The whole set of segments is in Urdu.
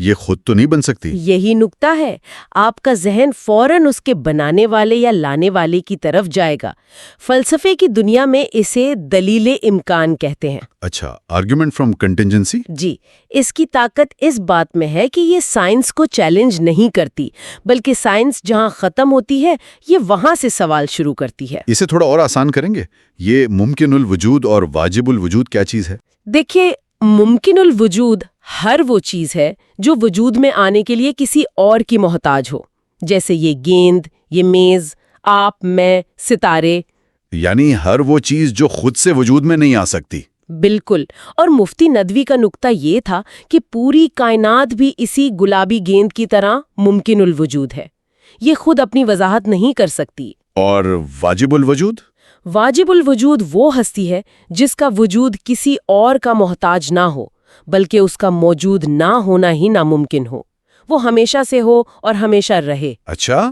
یہ خود تو نہیں بن سکتی. یہی نکتہ ہے. آپ کا ذہن فوراً اس کے بنانے والے یا لانے والے کی طرف جائے گا. فلسفے کی دنیا میں اسے دلیل امکان کہتے ہیں. اچھا، آرگیومنٹ فرام کنٹینجنسی. جی، اس کی طاقت اس بات میں ہے کہ یہ سائنس کو چیلنج نہیں کرتی، بلکہ سائنس جہاں ختم ہوتی ہے یہ وہاں سے سوال شروع کرتی ہے. اسے تھوڑا اور آسان کریں گے؟ یہ ممکن الوجود اور واجب الوجود کیا چیز ہے؟ دیکھیے، ممکن الوجود ہر وہ چیز ہے جو وجود میں آنے کے لیے کسی اور کی محتاج ہو، جیسے یہ گیند، یہ میز، آپ، میں، ستارے. یعنی ہر وہ چیز جو خود سے وجود میں نہیں آ سکتی. بالکل. اور مفتی ندوی کا نکتہ یہ تھا کہ پوری کائنات بھی اسی گلابی گیند کی طرح ممکن الوجود ہے. یہ خود اپنی وضاحت نہیں کر سکتی. اور واجب الوجود؟ واجب الوجود وہ ہستی ہے جس کا وجود کسی اور کا محتاج نہ ہو، بلکہ اس کا موجود نہ ہونا ہی ناممکن ہو. وہ ہمیشہ سے ہو اور ہمیشہ رہے. اچھا.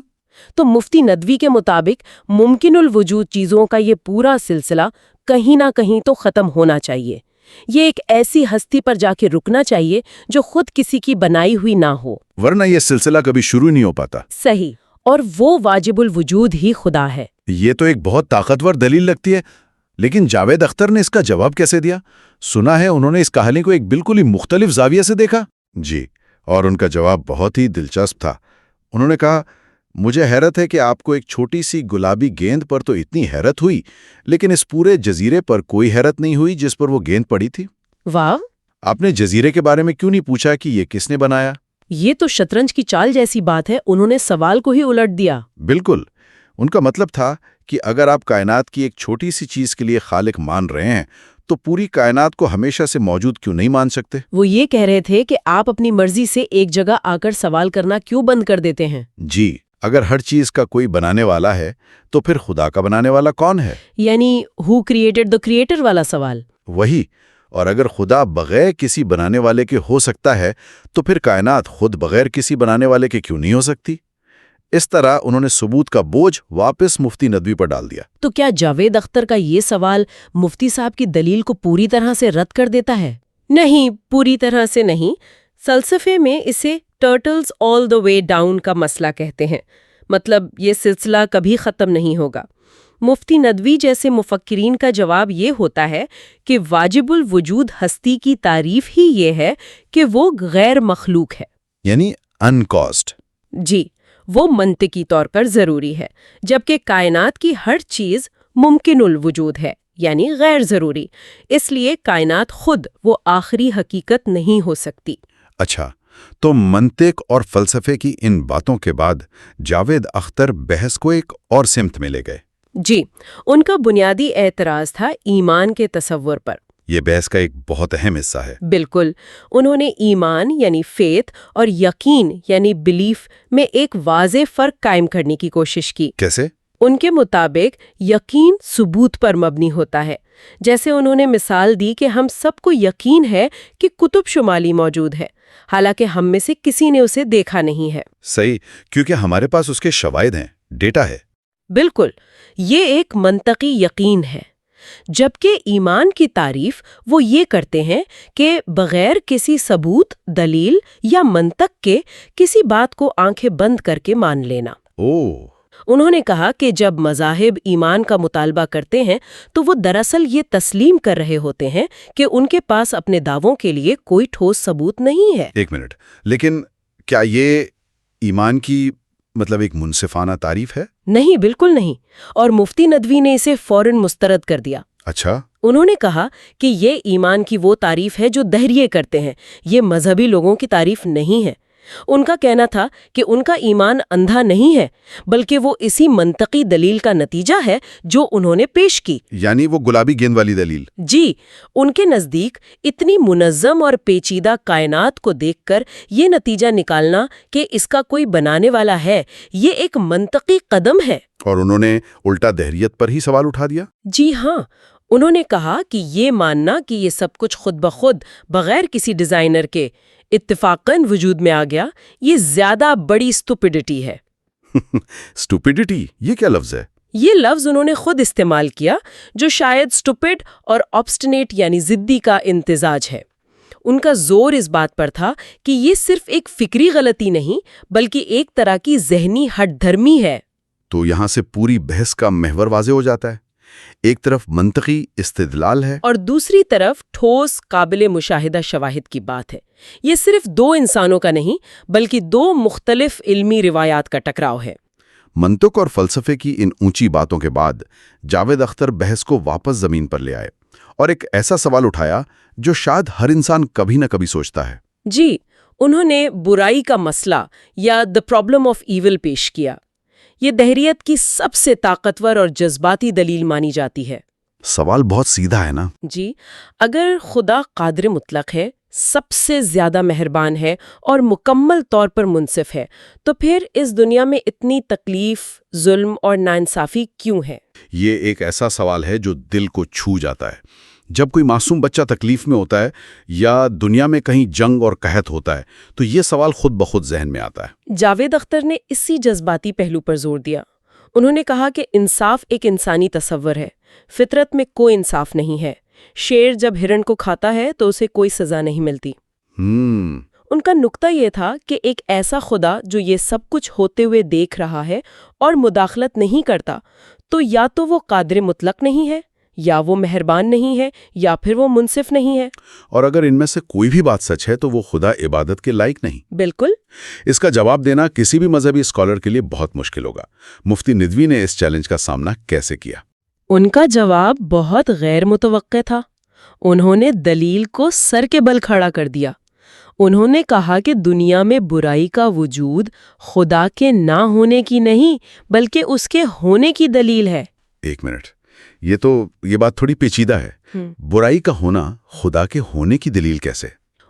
تو مفتی ندوی کے مطابق ممکن الوجود چیزوں کا یہ پورا سلسلہ کہیں نہ کہیں تو ختم ہونا چاہیے. یہ ایک ایسی ہستی پر جا کے رکنا چاہیے جو خود کسی کی بنائی ہوئی نہ ہو، ورنہ یہ سلسلہ کبھی شروع نہیں ہو پاتا. صحیح. اور وہ واجب الوجود ہی خدا ہے. یہ تو ایک بہت طاقتور دلیل لگتی ہے، لیکن جاوید اختر نے اس کا جواب کیسے دیا؟ سنا ہے انہوں نے اس کہانی کو ایک بالکل ہی مختلف زاویہ سے دیکھا. جی، اور ان کا جواب بہت ہی دلچسپ تھا. انہوں نے کہا، مجھے حیرت ہے کہ آپ کو ایک چھوٹی سی گلابی گیند پر تو اتنی حیرت ہوئی، لیکن اس پورے جزیرے پر کوئی حیرت نہیں ہوئی جس پر وہ گیند پڑی تھی. واہ! آپ نے جزیرے کے بارے میں کیوں نہیں پوچھا کہ یہ کس نے بنایا؟ یہ تو شطرنج کی چال جیسی بات ہے. انہوں نے سوال کو ہی الٹ دیا. بالکل. ان کا مطلب تھا کہ اگر آپ کائنات کی ایک چھوٹی سی چیز کے لیے خالق مان رہے ہیں تو پوری کائنات کو ہمیشہ سے موجود کیوں نہیں مان سکتے؟ وہ یہ کہہ رہے تھے کہ آپ اپنی مرضی سے ایک جگہ آ کر سوال کرنا کیوں بند کر دیتے ہیں؟ جی، اگر ہر چیز کا کوئی بنانے والا ہے تو پھر خدا کا بنانے والا کون ہے؟ یعنی ہو کریٹڈ دی کریٹر والا سوال. وہی. اور اگر خدا بغیر کسی بنانے والے کے ہو سکتا ہے تو پھر کائنات خود بغیر کسی بنانے والے کے کیوں نہیں ہو سکتی؟ اس طرح انہوں نے ثبوت کا بوجھ واپس مفتی ندوی پر ڈال دیا. تو کیا جاوید اختر کا یہ سوال مفتی صاحب کی دلیل کو پوری طرح سے رد کر دیتا ہے؟ نہیں، پوری طرح سے نہیں. فلسفے میں اسے ٹرٹلز آل دی وے ڈاؤن کا مسئلہ کہتے ہیں. مطلب یہ سلسلہ کبھی ختم نہیں ہوگا. مفتی ندوی جیسے مفکرین کا جواب یہ ہوتا ہے کہ واجب الوجود ہستی کی تعریف ہی یہ ہے کہ وہ غیر مخلوق ہے. یعنی ان کاسٹ. جی، وہ منطقی طور پر ضروری ہے، جبکہ کائنات کی ہر چیز ممکن الوجود ہے، یعنی غیر ضروری. اس لیے کائنات خود وہ آخری حقیقت نہیں ہو سکتی. اچھا، تو منطق اور فلسفے کی ان باتوں کے بعد جاوید اختر بحث کو ایک اور سمت میں لے گئے. جی، ان کا بنیادی اعتراض تھا ایمان کے تصور پر. یہ بحث کا ایک بہت اہم حصہ ہے. بالکل. انہوں نے ایمان یعنی فیتھ اور یقین یعنی بلیف میں ایک واضح فرق قائم کرنے کی کوشش کی. کیسے؟ ان کے مطابق یقین ثبوت پر مبنی ہوتا ہے. جیسے انہوں نے مثال دی کہ ہم سب کو یقین ہے کہ قطب شمالی موجود ہے، حالانکہ ہم میں سے کسی نے اسے دیکھا نہیں ہے. صحیح، کیونکہ ہمارے پاس اس کے شواہد ہیں، ڈیٹا ہے. بالکل. یہ ایک منطقی یقین ہے. جبکہ ایمان کی تعریف وہ یہ کرتے ہیں کہ بغیر کسی ثبوت، دلیل یا منطق کے کسی بات کو آنکھیں بند کر کے مان لینا. انہوں نے کہا کہ جب مذاہب ایمان کا مطالبہ کرتے ہیں تو وہ دراصل یہ تسلیم کر رہے ہوتے ہیں کہ ان کے پاس اپنے دعووں کے لیے کوئی ٹھوس ثبوت نہیں ہے. ایک منٹ، لیکن کیا یہ ایمان کی مطلب ایک منصفانہ تعریف ہے؟ نہیں، بالکل نہیں. اور مفتی ندوی نے اسے فوراً مسترد کر دیا. اچھا. انہوں نے کہا کہ یہ ایمان کی وہ تعریف ہے جو دہریے کرتے ہیں، یہ مذہبی لوگوں کی تعریف نہیں ہے. ان کا کہنا تھا کہ ان کا ایمان اندھا نہیں ہے، بلکہ وہ اسی منطقی دلیل کا نتیجہ ہے جو انہوں نے پیش کی. یعنی وہ گلابی گیند والی دلیل. جی، ان کے نزدیک اتنی منظم اور پیچیدہ کائنات کو دیکھ کر یہ نتیجہ نکالنا کہ اس کا کوئی بنانے والا ہے، یہ ایک منطقی قدم ہے. اور انہوں نے الٹا دہریت پر ہی سوال اٹھا دیا. جی ہاں، انہوں نے کہا کہ یہ ماننا کہ یہ سب کچھ خود بخود بغیر کسی ڈیزائنر کے اتفاقاً وجود میں آ گیا، یہ زیادہ بڑی اسٹوپڈٹی ہے. اسٹوپڈٹی، یہ کیا لفظ ہے؟ یہ لفظ انہوں نے خود استعمال کیا، جو شاید اسٹوپڈ اور آبسٹینیٹ یعنی ضدی کا امتزاج ہے. ان کا زور اس بات پر تھا کہ یہ صرف ایک فکری غلطی نہیں بلکہ ایک طرح کی ذہنی ہٹ دھرمی ہے۔ تو یہاں سے پوری بحث کا محور واضح ہو جاتا ہے۔ ایک طرف منطقی استدلال ہے اور دوسری طرف ٹھوس قابل مشاہدہ شواہد کی بات ہے۔ یہ صرف دو انسانوں کا نہیں بلکہ دو مختلف علمی روایات کا ٹکراؤ ہے۔ منطق اور فلسفے کی ان اونچی باتوں کے بعد جاوید اختر بحث کو واپس زمین پر لے آئے اور ایک ایسا سوال اٹھایا جو شاید ہر انسان کبھی نہ کبھی سوچتا ہے۔ جی، انہوں نے برائی کا مسئلہ یا دی پرابلم آف ایول پیش کیا۔ یہ دہریت کی سب سے طاقتور اور جذباتی دلیل مانی جاتی ہے۔ سوال بہت سیدھا ہے نا؟ جی، اگر خدا قادر مطلق ہے، سب سے زیادہ مہربان ہے اور مکمل طور پر منصف ہے، تو پھر اس دنیا میں اتنی تکلیف، ظلم اور ناانصافی کیوں ہے؟ یہ ایک ایسا سوال ہے جو دل کو چھو جاتا ہے۔ جب کوئی معصوم بچہ تکلیف میں ہوتا ہے یا دنیا میں کہیں جنگ اور قحط ہوتا ہے تو یہ سوال خود بخود ذہن میں آتا ہے۔ جاوید اختر نے اسی جذباتی پہلو پر زور دیا۔ انہوں نے کہا کہ انصاف ایک انسانی تصور ہے، فطرت میں کوئی انصاف نہیں ہے۔ شیر جب ہرن کو کھاتا ہے تو اسے کوئی سزا نہیں ملتی۔ ان کا نقطہ یہ تھا کہ ایک ایسا خدا جو یہ سب کچھ ہوتے ہوئے دیکھ رہا ہے اور مداخلت نہیں کرتا، تو یا تو وہ قادر مطلق نہیں ہے، یا وہ مہربان نہیں ہے، یا پھر وہ منصف نہیں ہے۔ اور اگر ان میں سے کوئی بھی بات سچ ہے تو وہ خدا عبادت کے لائق نہیں۔ بالکل۔ اس کا جواب دینا کسی بھی مذہبی اسکالر کے لیے بہت مشکل ہوگا۔ مفتی ندوی نے اس چیلنج کا سامنا کیسے کیا؟ ان کا جواب بہت غیر متوقع تھا۔ انہوں نے دلیل کو سر کے بل کھڑا کر دیا۔ انہوں نے کہا کہ دنیا میں برائی کا وجود خدا کے نہ ہونے کی نہیں بلکہ اس کے ہونے کی دلیل ہے۔ ایک منٹ، یہ بات تھوڑی پیچیدہ ہے۔ برائی کا ہونا خدا کے ہونے کی دلیل کیسے؟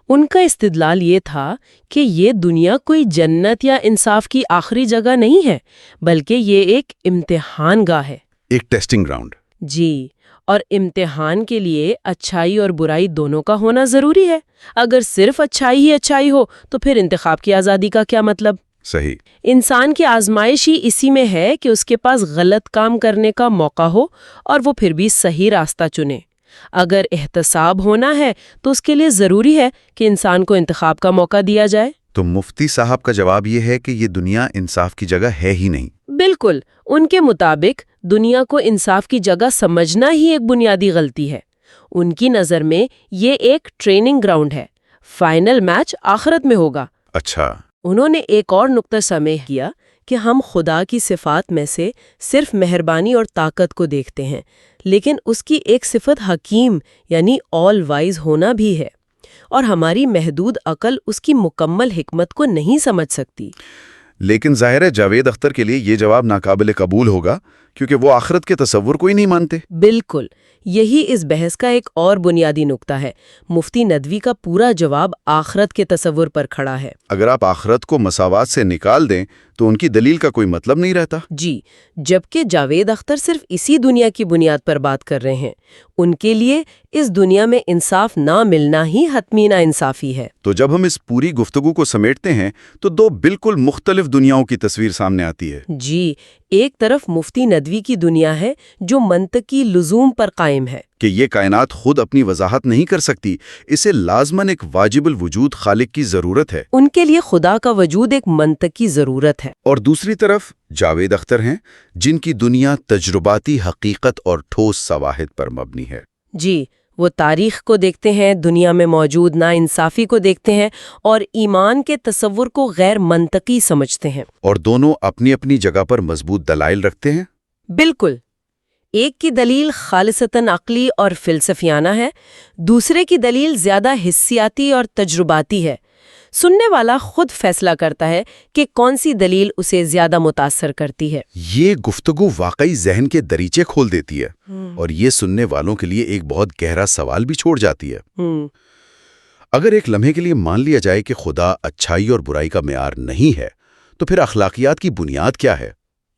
ان کا استدلال یہ تھا کہ یہ دنیا کوئی جنت یا انصاف کی آخری جگہ نہیں ہے بلکہ یہ ایک امتحان گاہ ہے، ایک ٹیسٹنگ گراؤنڈ۔ جی، اور امتحان کے لیے اچھائی اور برائی دونوں کا ہونا ضروری ہے۔ اگر صرف اچھائی ہی اچھائی ہو تو پھر انتخاب کی آزادی کا کیا مطلب؟ صحیح۔ انسان کی آزمائش ہی اسی میں ہے کہ اس کے پاس غلط کام کرنے کا موقع ہو اور وہ پھر بھی صحیح راستہ چنے۔ اگر احتساب ہونا ہے تو اس کے لیے ضروری ہے کہ انسان کو انتخاب کا موقع دیا جائے۔ تو مفتی صاحب کا جواب یہ ہے کہ یہ دنیا انصاف کی جگہ ہے ہی نہیں۔ بالکل، ان کے مطابق دنیا کو انصاف کی جگہ سمجھنا ہی ایک بنیادی غلطی ہے۔ ان کی نظر میں یہ ایک ٹریننگ گراؤنڈ ہے، فائنل میچ آخرت میں ہوگا۔ اچھا۔ انہوں نے ایک اور نقطہ سمیع کیا کہ ہم خدا کی صفات میں سے صرف مہربانی اور طاقت کو دیکھتے ہیں، لیکن اس کی ایک صفت حکیم یعنی آل وائز ہونا بھی ہے، اور ہماری محدود عقل اس کی مکمل حکمت کو نہیں سمجھ سکتی۔ لیکن ظاہر ہے جاوید اختر کے لیے یہ جواب ناقابل قبول ہوگا کیونکہ وہ آخرت کے تصور کو ہی نہیں مانتے۔ بالکل، یہی اس بحث کا ایک اور بنیادی نقطہ ہے۔ مفتی ندوی کا پورا جواب آخرت کے تصور پر کھڑا ہے۔ اگر آپ آخرت کو مساوات سے نکال دیں تو ان کی دلیل کا کوئی مطلب نہیں رہتا۔ جی، جبکہ جاوید اختر صرف اسی دنیا کی بنیاد پر بات کر رہے ہیں۔ ان کے لیے اس دنیا میں انصاف نہ ملنا ہی حتمی ناانصافی ہے۔ تو جب ہم اس پوری گفتگو کو سمیٹتے ہیں تو دو بالکل مختلف دنیاؤں کی تصویر سامنے آتی ہے۔ جی، ایک طرف مفتی ندوی کی دنیا ہے جو منطقی لزوم پر قائم ہے کہ یہ کائنات خود اپنی وضاحت نہیں کر سکتی، اسے لازماً ایک واجب الوجود خالق کی ضرورت ہے۔ ان کے لیے خدا کا وجود ایک منطقی ضرورت ہے۔ اور دوسری طرف جاوید اختر ہیں جن کی دنیا تجرباتی حقیقت اور ٹھوس شواہد پر مبنی ہے۔ جی، وہ تاریخ کو دیکھتے ہیں، دنیا میں موجود ناانصافی کو دیکھتے ہیں اور ایمان کے تصور کو غیر منطقی سمجھتے ہیں۔ اور دونوں اپنی اپنی جگہ پر مضبوط دلائل رکھتے ہیں۔ بالکل، ایک کی دلیل خالصتاً عقلی اور فلسفیانہ ہے، دوسرے کی دلیل زیادہ حسیاتی اور تجرباتی ہے۔ سننے والا خود فیصلہ کرتا ہے کہ کون سی دلیل اسے زیادہ متاثر کرتی ہے۔ یہ گفتگو واقعی ذہن کے دریچے کھول دیتی ہے اور یہ سننے والوں کے لیے ایک بہت گہرا سوال بھی چھوڑ جاتی ہے۔ اگر ایک لمحے کے لیے مان لیا جائے کہ خدا اچھائی اور برائی کا معیار نہیں ہے تو پھر اخلاقیات کی بنیاد کیا ہے؟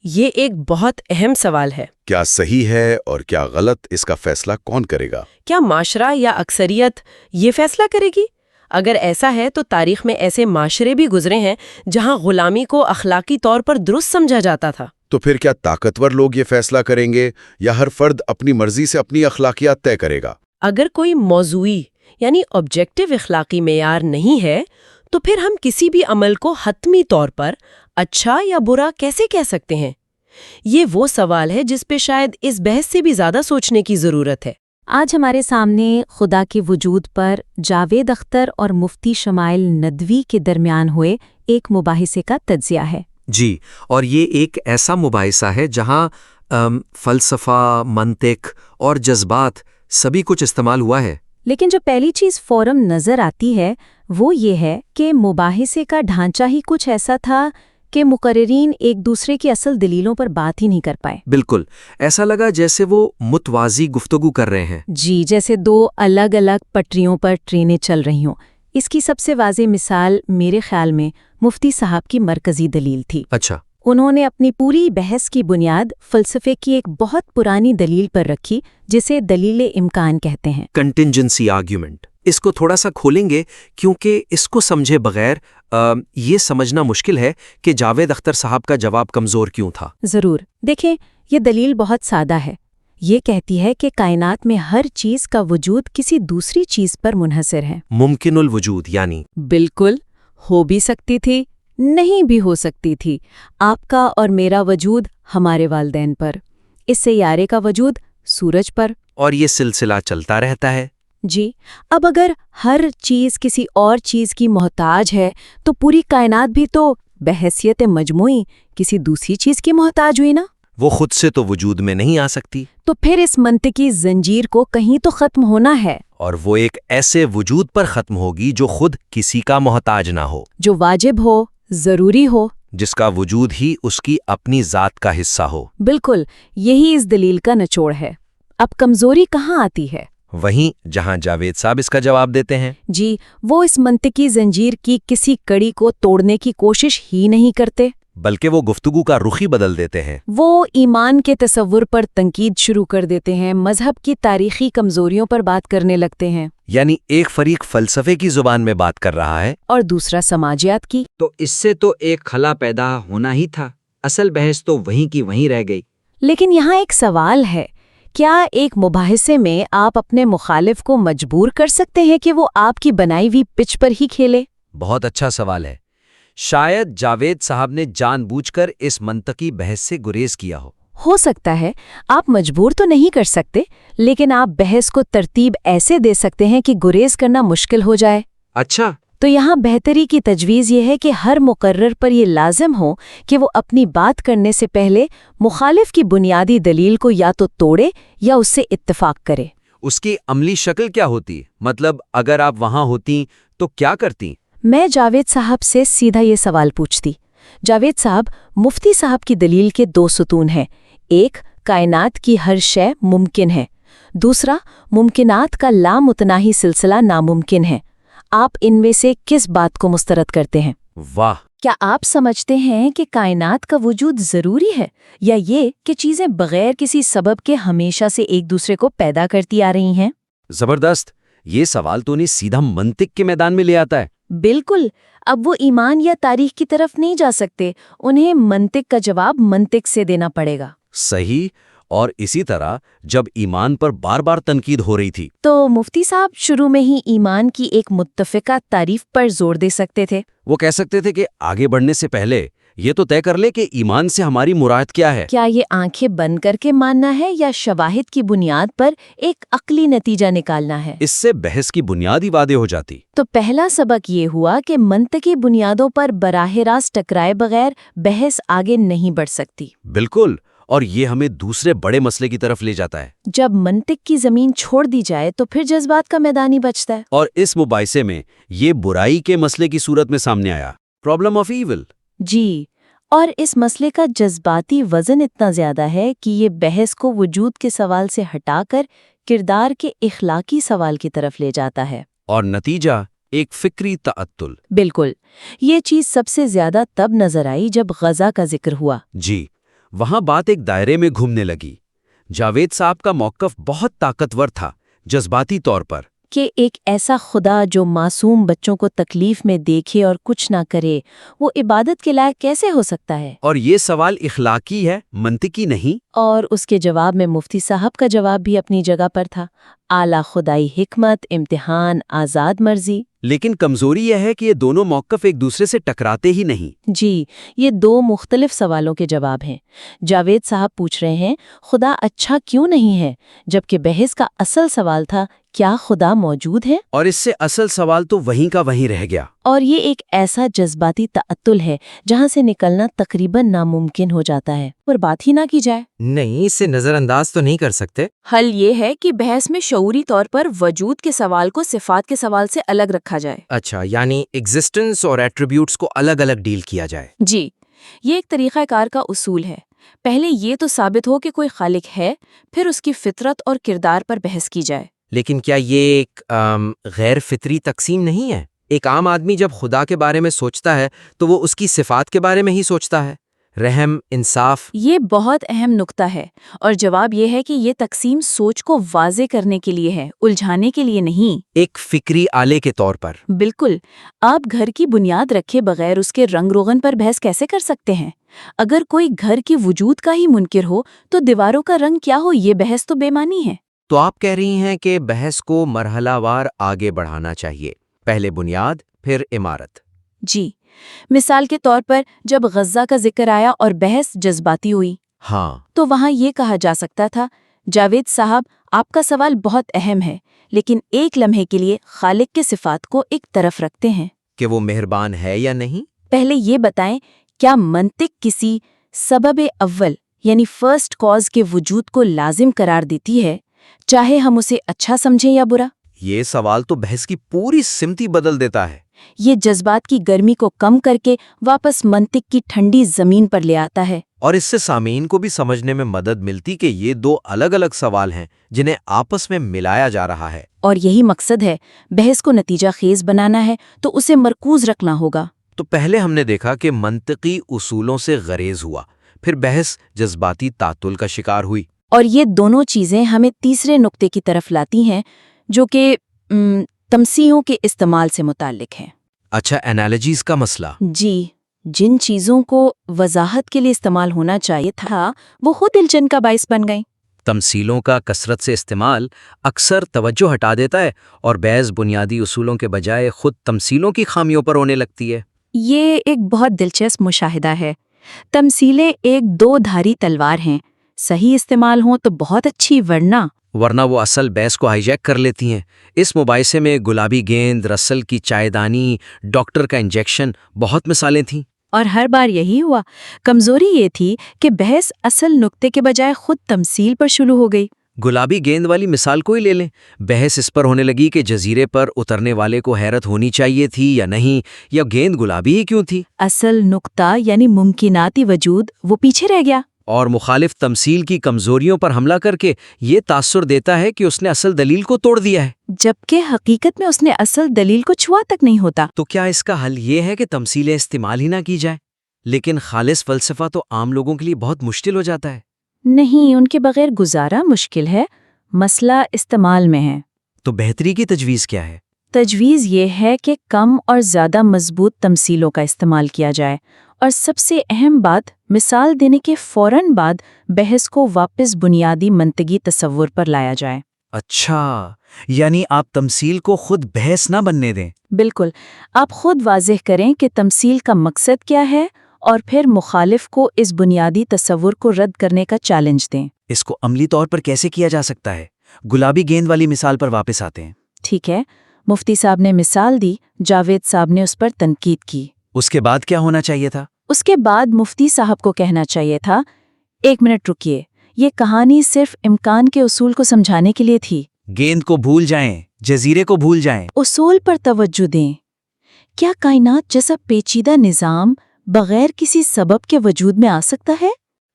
یہ ایک بہت اہم سوال ہے۔ کیا صحیح ہے اور کیا غلط، اس کا فیصلہ کون کرے گا؟ کیا معاشرہ یا اکثریت یہ فیصلہ کرے گی؟ اگر ایسا ہے تو تاریخ میں ایسے معاشرے بھی گزرے ہیں جہاں غلامی کو اخلاقی طور پر درست سمجھا جاتا تھا۔ تو پھر کیا طاقتور لوگ یہ فیصلہ کریں گے یا ہر فرد اپنی مرضی سے اپنی اخلاقیات طے کرے گا؟ اگر کوئی موضوعی یعنی آبجیکٹیو اخلاقی معیار نہیں ہے تو پھر ہم کسی بھی عمل کو حتمی طور پر اچھا یا برا کیسے کہہ سکتے ہیں؟ یہ وہ سوال ہے جس پہ شاید اس بحث سے بھی زیادہ سوچنے کی ضرورت ہے۔ آج ہمارے سامنے خدا کے وجود پر جاوید اختر اور مفتی شمائل ندوی کے درمیان ہوئے ایک مباحثے کا تجزیہ ہے۔ جی، اور یہ ایک ایسا مباحثہ ہے جہاں فلسفہ، منطق اور جذبات سبھی کچھ استعمال ہوا ہے۔ لیکن جو پہلی چیز فوراً نظر آتی ہے وہ یہ ہے کہ مباحثے کا ڈھانچہ ہی کچھ ایسا تھا کہ مقررین ایک دوسرے کی اصل دلیلوں پر بات ہی نہیں کر پائے۔ بالکل، ایسا لگا جیسے وہ متوازی گفتگو کر رہے ہیں۔ جی، جیسے دو الگ الگ پٹریوں پر ٹرینیں چل رہی ہوں۔ اس کی سب سے واضح مثال میرے خیال میں مفتی صاحب کی مرکزی دلیل تھی۔ اچھا، انہوں نے اپنی پوری بحث کی بنیاد فلسفے کی ایک بہت پرانی دلیل پر رکھی جسے دلیل امکان کہتے ہیں۔ Contingency argument. اس کو تھوڑا سا کھولیں گے کیونکہ اس کو سمجھے بغیر یہ سمجھنا مشکل ہے کہ جاوید اختر صاحب کا جواب کمزور کیوں تھا۔ ضرور، دیکھیں یہ دلیل بہت سادہ ہے۔ یہ کہتی ہے کہ کائنات میں ہر چیز کا وجود کسی دوسری چیز پر منحصر ہے۔ ممکن الوجود یعنی بالکل، ہو بھی سکتی تھی، نہیں بھی ہو سکتی تھی۔ آپ کا اور میرا وجود ہمارے والدین پر، اس سیارے کا وجود سورج پر، اور یہ سلسلہ چلتا رہتا ہے۔ جی، اب اگر ہر چیز کسی اور چیز کی محتاج ہے تو پوری کائنات بھی تو بحیثیت مجموعی کسی دوسری چیز کی محتاج ہوئی نا؟ وہ خود سے تو وجود میں نہیں آ سکتی، تو پھر اس منطقی زنجیر کو کہیں تو ختم ہونا ہے، اور وہ ایک ایسے وجود پر ختم ہوگی جو خود کسی کا محتاج نہ ہو، جو واجب ہو، ضروری ہو، جس کا وجود ہی اس کی اپنی ذات کا حصہ ہو۔ بالکل، یہی اس دلیل کا نچوڑ ہے۔ اب کمزوری کہاں آتی ہے؟ وہیں جہاں جاوید صاحب اس کا جواب دیتے ہیں۔ جی، وہ اس منطقی زنجیر کی کسی کڑی کو توڑنے کی کوشش ہی نہیں کرتے، بلکہ وہ گفتگو کا رخ ہی بدل دیتے ہیں۔ وہ ایمان کے تصور پر تنقید شروع کر دیتے ہیں، مذہب کی تاریخی کمزوریوں پر بات کرنے لگتے ہیں، یعنی ایک فریق فلسفے کی زبان میں بات کر رہا ہے اور دوسرا سماجیات کی۔ تو اس سے تو ایک خلا پیدا ہونا ہی تھا، اصل بحث تو وہیں کی وہیں رہ گئی۔ لیکن یہاں ایک سوال ہے، کیا ایک مباحثے میں آپ اپنے مخالف کو مجبور کر سکتے ہیں کہ وہ آپ کی بنائی ہوئی پچ پر ہی کھیلے؟ بہت اچھا سوال ہے۔ شاید جاوید صاحب نے جان بوجھ کر اس منطقی بحث سے گریز کیا ہو سکتا ہے، آپ مجبور تو نہیں کر سکتے، لیکن آپ بحث کو ترتیب ایسے دے سکتے ہیں کہ گریز کرنا مشکل ہو جائے۔ اچھا، تو یہاں بہتری کی تجویز یہ ہے کہ ہر مقرر پر یہ لازم ہو کہ وہ اپنی بات کرنے سے پہلے مخالف کی بنیادی دلیل کو یا تو توڑے یا اس سے اتفاق کرے۔ اس کی عملی شکل کیا ہوتی؟ مطلب اگر آپ وہاں ہوتی تو کیا کرتی؟ میں جاوید صاحب سے سیدھا یہ سوال پوچھتی۔ جاوید صاحب، مفتی صاحب کی دلیل کے دو ستون ہیں، ایک کائنات کی ہر شے ممکن ہے، دوسرا ممکنات کا لامتناہی سلسلہ ناممکن ہے۔ آپ ان میں سے کس بات کو مسترد کرتے ہیں؟ واہ! کیا آپ سمجھتے ہیں کہ کائنات کا وجود ضروری ہے، یا یہ کہ چیزیں بغیر کسی سبب کے ہمیشہ سے ایک دوسرے کو پیدا کرتی آ رہی ہیں؟ زبردست! یہ سوال تو انہیں سیدھا منطق کے میدان میں لے آتا ہے۔ بالکل، اب وہ ایمان یا تاریخ کی طرف نہیں جا سکتے، انہیں منطق کا جواب منطق سے دینا پڑے گا۔ صحیح، اور اسی طرح جب ایمان پر بار بار تنقید ہو رہی تھی تو مفتی صاحب شروع میں ہی ایمان کی ایک متفقہ تعریف پر زور دے سکتے تھے۔ وہ کہہ سکتے تھے کہ آگے بڑھنے سے پہلے یہ تو طے کر لے کہ ایمان سے ہماری مراد کیا ہے۔ کیا یہ آنکھیں بند کر کے ماننا ہے یا شواہد کی بنیاد پر ایک عقلی نتیجہ نکالنا ہے؟ اس سے بحث کی بنیاد ہی واضح ہو جاتی۔ تو پہلا سبق یہ ہوا کہ منطقی بنیادوں پر براہ راست ٹکرائے بغیر بحث آگے نہیں بڑھ سکتی۔ بالکل، اور یہ ہمیں دوسرے بڑے مسئلے کی طرف لے جاتا ہے۔ جب منطق کی زمین چھوڑ دی جائے تو پھر جذبات کا میدان ہی بچتا ہے۔ اور اس مباحثے میں یہ برائی کے مسئلے کی صورت میں سامنے آیا، پرابلم آف ایول۔ جی، اور اس مسئلے کا جذباتی وزن اتنا زیادہ ہے کہ یہ بحث کو وجود کے سوال سے ہٹا کر کردار کے اخلاقی سوال کی طرف لے جاتا ہے۔ اور نتیجہ ایک فکری تعطل۔ بالکل، یہ چیز سب سے زیادہ تب نظر آئی جب غزہ کا ذکر ہوا۔ جی، وہاں بات ایک دائرے میں گھومنے لگی۔ جاوید صاحب کا موقف بہت طاقتور تھا جذباتی طور پر، کہ ایک ایسا خدا جو معصوم بچوں کو تکلیف میں دیکھے اور کچھ نہ کرے وہ عبادت کے لائق کیسے ہو سکتا ہے؟ اور یہ سوال اخلاقی ہے، منطقی نہیں۔ اور اس کے جواب میں مفتی صاحب کا جواب بھی اپنی جگہ پر تھا، اعلیٰ خدائی حکمت، امتحان، آزاد مرضی۔ لیکن کمزوری یہ ہے کہ یہ دونوں موقف ایک دوسرے سے ٹکراتے ہی نہیں۔ جی، یہ دو مختلف سوالوں کے جواب ہیں۔ جاوید صاحب پوچھ رہے ہیں خدا اچھا کیوں نہیں ہے، جبکہ بحث کا اصل سوال تھا کیا خدا موجود ہے؟ اور اس سے اصل سوال تو وہیں کا وہیں رہ گیا۔ اور یہ ایک ایسا جذباتی تعطل ہے جہاں سے نکلنا تقریباً ناممکن ہو جاتا ہے، اور بات ہی نہ کی جائے۔ نہیں، اسے نظر انداز تو نہیں کر سکتے۔ حل یہ ہے کہ بحث میں شعوری طور پر وجود کے سوال کو صفات کے سوال سے الگ رکھا جائے۔ اچھا، یعنی ایگزسٹنس اور ایٹریبیوٹس کو الگ الگ ڈیل کیا جائے۔ جی، یہ ایک طریقہ کار کا اصول ہے۔ پہلے یہ تو ثابت ہو کہ کوئی خالق ہے، پھر اس کی فطرت اور کردار پر بحث کی جائے۔ لیکن کیا یہ ایک غیر فطری تقسیم نہیں ہے؟ ایک عام آدمی جب خدا کے بارے میں سوچتا ہے تو وہ اس کی صفات کے بارے میں ہی سوچتا ہے، رحم، انصاف۔ یہ بہت اہم نکتہ ہے، اور جواب یہ ہے کہ یہ تقسیم سوچ کو واضح کرنے کے لیے ہے، الجھانے کے لیے نہیں۔ ایک فکری آلے کے طور پر۔ بالکل، آپ گھر کی بنیاد رکھے بغیر اس کے رنگ روغن پر بحث کیسے کر سکتے ہیں؟ اگر کوئی گھر کے وجود کا ہی منکر ہو تو دیواروں کا رنگ کیا ہو، یہ بحث تو بے معنی ہے۔ تو آپ کہہ رہی ہیں کہ بحث کو مرحلہ وار آگے بڑھانا چاہیے، پہلے بنیاد پھر عمارت۔ جی، مثال کے طور پر جب غزہ کا ذکر آیا اور بحث جذباتی ہوئی، ہاں، تو وہاں یہ کہا جا سکتا تھا جاوید صاحب آپ کا سوال بہت اہم ہے، لیکن ایک لمحے کے لیے خالق کے صفات کو ایک طرف رکھتے ہیں کہ وہ مہربان ہے یا نہیں۔ پہلے یہ بتائیں کیا منطق کسی سبب اول یعنی فرسٹ کاز کے وجود کو لازم قرار دیتی ہے، چاہے ہم اسے اچھا سمجھیں یا برا؟ یہ سوال تو بحث کی پوری سمتی بدل دیتا ہے۔ یہ جذبات کی گرمی کو کم کر کے واپس منطق کی ٹھنڈی زمین پر لے آتا ہے۔ اور اس سے سامعین کو بھی سمجھنے میں مدد ملتی کہ یہ دو الگ الگ سوال ہیں جنہیں آپس میں ملایا جا رہا ہے۔ اور یہی مقصد ہے، بحث کو نتیجہ خیز بنانا ہے تو اسے مرکوز رکھنا ہوگا۔ تو پہلے ہم نے دیکھا کہ منطقی اصولوں سے غریز ہوا، پھر بحث جذباتی تعطل کا شکار ہوئی۔ اور یہ دونوں چیزیں ہمیں تیسرے نقطے کی طرف لاتی ہیں جو کہ تمثیلوں کے استعمال سے متعلق ہے۔ اچھا، انالوجیز کا مسئلہ۔ جی، جن چیزوں کو وضاحت کے لیے استعمال ہونا چاہیے تھا وہ خود الجھن کا باعث بن گئیں۔ تمثیلوں کا کثرت سے استعمال اکثر توجہ ہٹا دیتا ہے اور بحث بنیادی اصولوں کے بجائے خود تمثیلوں کی خامیوں پر ہونے لگتی ہے۔ یہ ایک بہت دلچسپ مشاہدہ ہے۔ تمثیلیں ایک دو دھاری تلوار ہیں، صحیح استعمال ہوں تو بہت اچھی، ورنہ وہ اصل بحث کو ہائی جیک کر لیتی ہیں۔ اس مباحثے میں گلابی گیند، رسل کی چائےدانی، ڈاکٹر کا انجیکشن، بہت مثالیں تھیں۔ اور ہر بار یہی ہوا۔ کمزوری یہ تھی کہ بحث اصل نقطے کے بجائے خود تمثیل پر شروع ہو گئی۔ گلابی گیند والی مثال کو ہی لے لیں، بحث اس پر ہونے لگی کہ جزیرے پر اترنے والے کو حیرت ہونی چاہیے تھی یا نہیں، یا گیند گلابی ہی کیوں تھی۔ اصل نقطہ یعنی ممکناتی وجود وہ پیچھے رہ گیا۔ اور مخالف تمثیل کی کمزوریوں پر حملہ کر کے یہ تاثر دیتا ہے کہ اس نے اصل دلیل کو توڑ دیا ہے، جبکہ حقیقت میں اس نے اصل دلیل کو چھوا تک نہیں ہوتا۔ تو کیا اس کا حل یہ ہے کہ تمثیلیں استعمال ہی نہ کی جائے؟ لیکن خالص فلسفہ تو عام لوگوں کے لیے بہت مشکل ہو جاتا ہے۔ نہیں، ان کے بغیر گزارا مشکل ہے، مسئلہ استعمال میں ہے۔ تو بہتری کی تجویز کیا ہے؟ تجویز یہ ہے کہ کم اور زیادہ مضبوط تمثیلوں کا استعمال کیا جائے، اور سب سے اہم بات، مثال دینے کے فوراً بعد بحث کو واپس بنیادی منطقی تصور پر لایا جائے۔ اچھا، یعنی آپ تمثیل کو خود بحث نہ بننے دیں۔ بالکل، آپ خود واضح کریں کہ تمثیل کا مقصد کیا ہے، اور پھر مخالف کو اس بنیادی تصور کو رد کرنے کا چیلنج دیں۔ اس کو عملی طور پر کیسے کیا جا سکتا ہے؟ گلابی گیند والی مثال پر واپس آتے ہیں۔ ٹھیک ہے، مفتی صاحب نے مثال دی، جاوید صاحب نے اس پر تنقید کی۔ اس کے بعد کیا ہونا چاہیے تھا؟ اس کے بعد مفتی صاحب کو کہنا چاہیے تھا، ایک منٹ رکیے، یہ کہانی صرف امکان کے اصول کو سمجھانے کے لیے تھی۔ گیند کو بھول جائیں، جزیرے کو بھول جائیں۔ اصول پر توجہ دیں۔ کیا کائنات جیسا پیچیدہ نظام بغیر کسی سبب کے وجود میں آ سکتا ہے؟